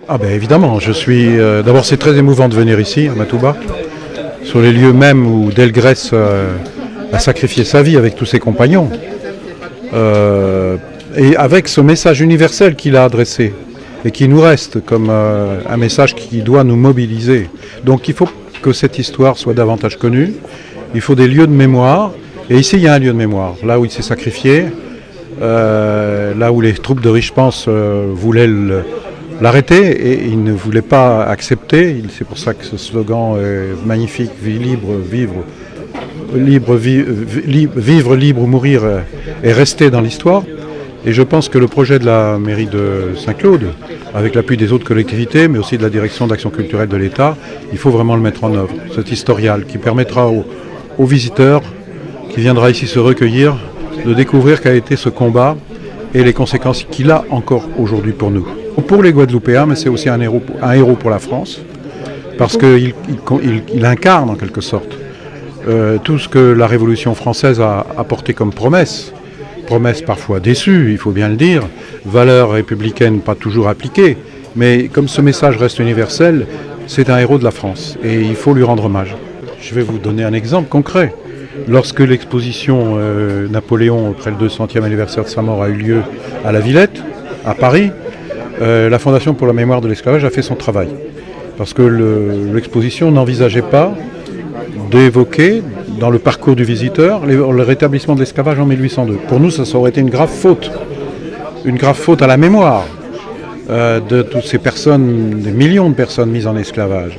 Ah ben évidemment, je suis... d'abord c'est très émouvant de venir ici, à Matouba, sur les lieux même où Delgrès a sacrifié sa vie avec tous ses compagnons. Et avec ce message universel qu'il a adressé, et qui nous reste comme un message qui doit nous mobiliser. Donc il faut que cette histoire soit davantage connue, il faut des lieux de mémoire, et ici il y a un lieu de mémoire, là où il s'est sacrifié, là où les troupes de Richepanse voulaient l'arrêter, et il ne voulait pas accepter, c'est pour ça que ce slogan est magnifique, vivre libre ou mourir est resté dans l'histoire. Et je pense que le projet de la mairie de Saint-Claude, avec l'appui des autres collectivités, mais aussi de la direction d'action culturelle de l'État, il faut vraiment le mettre en œuvre, cet historial qui permettra aux visiteurs qui viendra ici se recueillir de découvrir qu'a été ce combat et les conséquences qu'il a encore aujourd'hui pour nous. Pour les Guadeloupéens, mais c'est aussi un héros pour la France, parce qu'il incarne en quelque sorte tout ce que la Révolution française a apporté comme promesses parfois déçues, il faut bien le dire, valeurs républicaines pas toujours appliquées, mais comme ce message reste universel, c'est un héros de la France et il faut lui rendre hommage. Je vais vous donner un exemple concret. Lorsque l'exposition Napoléon, après le 200e anniversaire de sa mort, a eu lieu à la Villette, à Paris, la Fondation pour la mémoire de l'esclavage a fait son travail. Parce que l'exposition n'envisageait pas d'évoquer dans le parcours du visiteur le rétablissement de l'esclavage en 1802. Pour nous, ça aurait été une grave faute à la mémoire de toutes ces personnes, des millions de personnes mises en esclavage.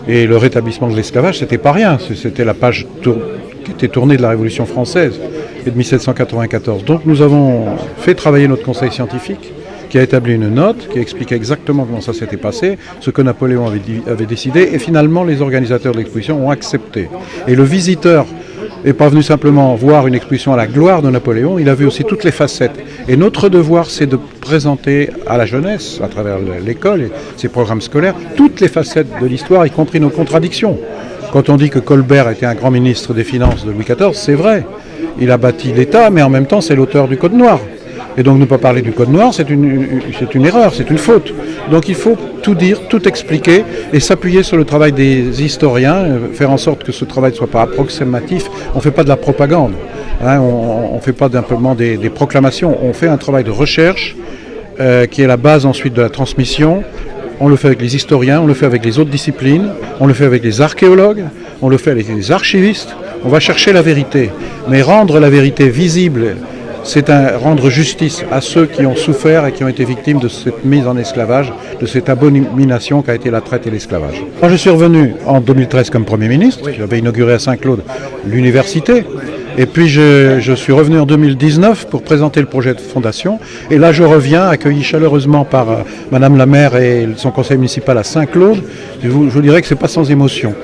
Et le rétablissement de l'esclavage, c'était pas rien, c'était la page qui était tournée de la Révolution française et de 1794. Donc nous avons fait travailler notre conseil scientifique, qui a établi une note, qui explique exactement comment ça s'était passé, ce que Napoléon avait décidé, et finalement les organisateurs de l'exposition ont accepté. Et le visiteur n'est pas venu simplement voir une exposition à la gloire de Napoléon, il a vu aussi toutes les facettes. Et notre devoir, c'est de présenter à la jeunesse, à travers l'école et ses programmes scolaires, toutes les facettes de l'histoire, y compris nos contradictions. Quand on dit que Colbert était un grand ministre des Finances de Louis XIV, c'est vrai. Il a bâti l'État, mais en même temps, c'est l'auteur du Code noir. Et donc ne pas parler du Code noir, c'est une erreur, c'est une faute. Donc il faut tout dire, tout expliquer et s'appuyer sur le travail des historiens, faire en sorte que ce travail ne soit pas approximatif. On ne fait pas de la propagande, hein, on ne fait pas simplement des proclamations, on fait un travail de recherche qui est la base ensuite de la transmission. On le fait avec les historiens, on le fait avec les autres disciplines, on le fait avec les archéologues, on le fait avec les archivistes. On va chercher la vérité, mais rendre la vérité visible, c'est rendre justice à ceux qui ont souffert et qui ont été victimes de cette mise en esclavage, de cette abomination qu'a été la traite et l'esclavage. Moi, je suis revenu en 2013 comme Premier ministre, j'avais inauguré à Saint-Claude l'université, et puis je suis revenu en 2019 pour présenter le projet de fondation, et là je reviens, accueilli chaleureusement par Madame la maire et son conseil municipal à Saint-Claude. Je vous dirais que ce n'est pas sans émotion.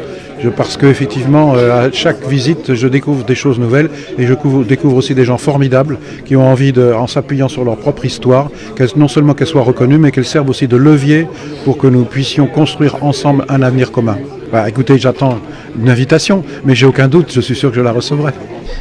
Parce qu'effectivement, à chaque visite, je découvre des choses nouvelles et je découvre aussi des gens formidables qui ont envie, en s'appuyant sur leur propre histoire, non seulement qu'elle soit reconnue, mais qu'elle serve aussi de levier pour que nous puissions construire ensemble un avenir commun. Bah, écoutez, j'attends une invitation, mais j'ai aucun doute, je suis sûr que je la recevrai.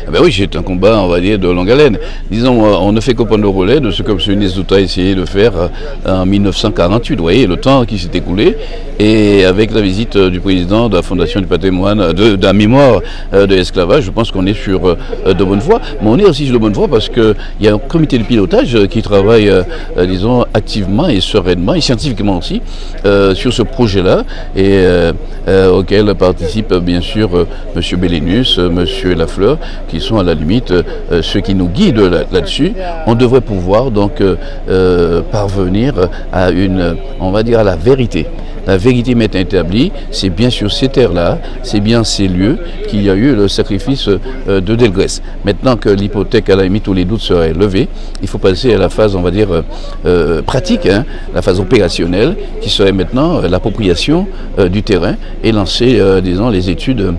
Ah ben oui, c'est un combat, on va dire, de longue haleine. Disons, on ne fait que prendre le relais de ce que M. Nesdouta a essayé de faire en 1948. Vous voyez, le temps qui s'est écoulé. Et avec la visite du président de la Fondation du patrimoine, de la mémoire de l'esclavage, je pense qu'on est sur de bonnes voies. Mais on est aussi sur de bonnes voies parce qu'il y a un comité de pilotage qui travaille, disons, activement et sereinement, et scientifiquement aussi, sur ce projet-là, et auquel participent bien sûr M. Bellénus, M. Lafleur, qui sont à la limite ceux qui nous guident là-dessus. On devrait pouvoir donc parvenir à on va dire à la vérité. La vérité m'est établie, c'est bien sur ces terres-là, c'est bien ces lieux qu'il y a eu le sacrifice de Delgrès. Maintenant que l'hypothèque, à la limite, où les doutes seraient levés, il faut passer à la phase, on va dire, pratique, hein, la phase opérationnelle, qui serait maintenant l'appropriation du terrain et lancer, disons, les études,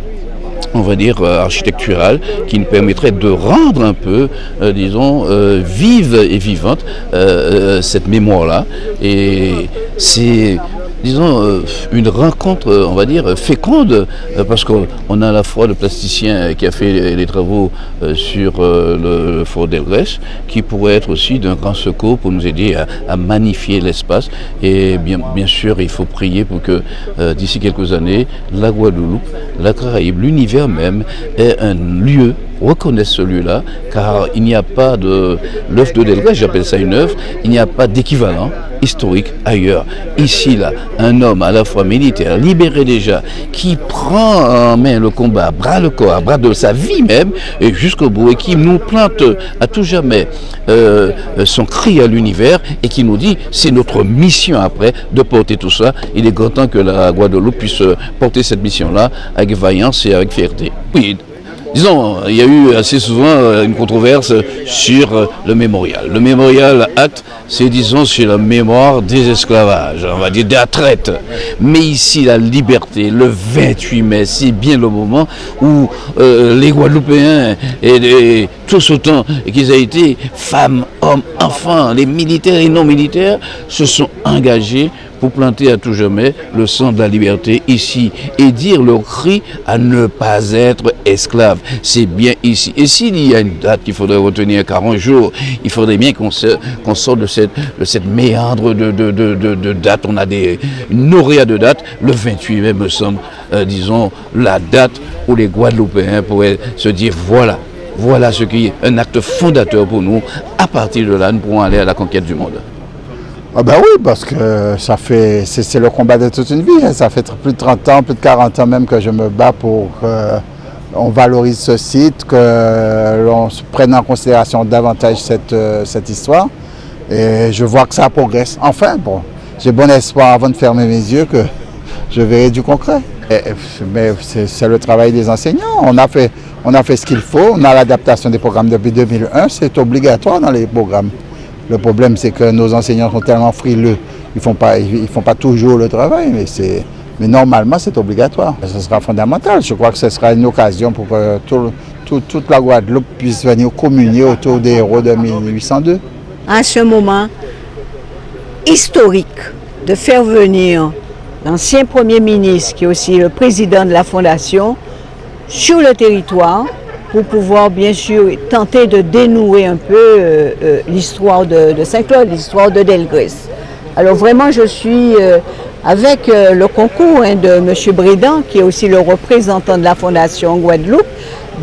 on va dire, architecturale, qui nous permettrait de rendre un peu, disons, vive et vivante cette mémoire-là. Et c'est disons, une rencontre, on va dire, féconde, parce qu'on a à la fois le plasticien qui a fait les travaux sur le fort d'Elgrès, qui pourrait être aussi d'un grand secours pour nous aider à magnifier l'espace. Et bien sûr, il faut prier pour que d'ici quelques années, la Guadeloupe, la Caraïbe, l'univers même, est un lieu, reconnaisse ce lieu-là, car il n'y a pas de l'œuvre de Delgrès, j'appelle ça une œuvre, il n'y a pas d'équivalent historique ailleurs. Ici, là, un homme à la fois militaire, libéré déjà, qui prend en main le combat, à bras le corps, à bras de sa vie même, et jusqu'au bout, et qui nous plante à tout jamais son cri à l'univers, et qui nous dit, c'est notre mission après de porter tout ça. Il est grand temps que la Guadeloupe puisse porter cette mission-là avec vaillance et avec fierté. Oui. Disons, il y a eu assez souvent une controverse sur le mémorial. Le mémorial acte, c'est disons, c'est la mémoire des esclavages, on va dire de la traite. Mais ici, la liberté, le 28 mai, c'est bien le moment où les Guadeloupéens et tous autant qu'ils aient été, femmes, hommes, enfants, les militaires et non militaires, se sont engagés pour planter à tout jamais le sang de la liberté ici et dire leur cri à ne pas être esclave. C'est bien ici. Et s'il y a une date qu'il faudrait retenir 40 jours, il faudrait bien qu'on sorte de cette méandre de dates. On a une auréa de dates. Le 28 mai me semble, disons, la date où les Guadeloupéens pourraient se dire voilà ce qui est un acte fondateur pour nous. À partir de là, nous pourrons aller à la conquête du monde. Ah ben oui, parce que c'est le combat de toute une vie. Hein. Ça fait plus de 30 ans, plus de 40 ans même que je me bats pour qu'on valorise ce site, que l'on prenne en considération davantage cette histoire. Et je vois que ça progresse. Enfin, bon, j'ai bon espoir avant de fermer mes yeux que je verrai du concret. Mais c'est le travail des enseignants. On a fait ce qu'il faut. On a l'adaptation des programmes depuis 2001. C'est obligatoire dans les programmes. Le problème, c'est que nos enseignants sont tellement frileux, ils font pas toujours le travail, mais normalement, c'est obligatoire. Ce sera fondamental. Je crois que ce sera une occasion pour que toute la Guadeloupe puisse venir communier autour des héros de 1802. À ce moment historique de faire venir l'ancien Premier ministre, qui est aussi le président de la Fondation, sur le territoire, pour pouvoir bien sûr tenter de dénouer un peu l'histoire de Saint-Claude, l'histoire de Delgrès. Alors vraiment, je suis avec le concours de M. Brédan, qui est aussi le représentant de la Fondation Guadeloupe,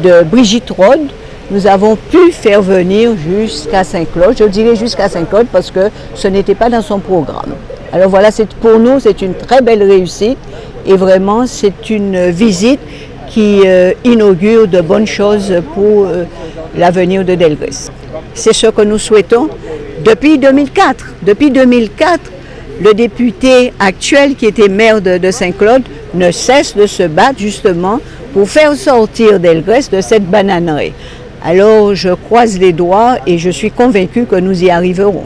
de Brigitte Rode, nous avons pu faire venir jusqu'à Saint-Claude. Je dirais jusqu'à Saint-Claude parce que ce n'était pas dans son programme. Alors voilà, pour nous, c'est une très belle réussite et vraiment, c'est une visite qui inaugure de bonnes choses pour l'avenir de Delgrès. C'est ce que nous souhaitons depuis 2004. Depuis 2004, le député actuel qui était maire de Saint-Claude ne cesse de se battre justement pour faire sortir Delgrès de cette bananerie. Alors je croise les doigts et je suis convaincue que nous y arriverons.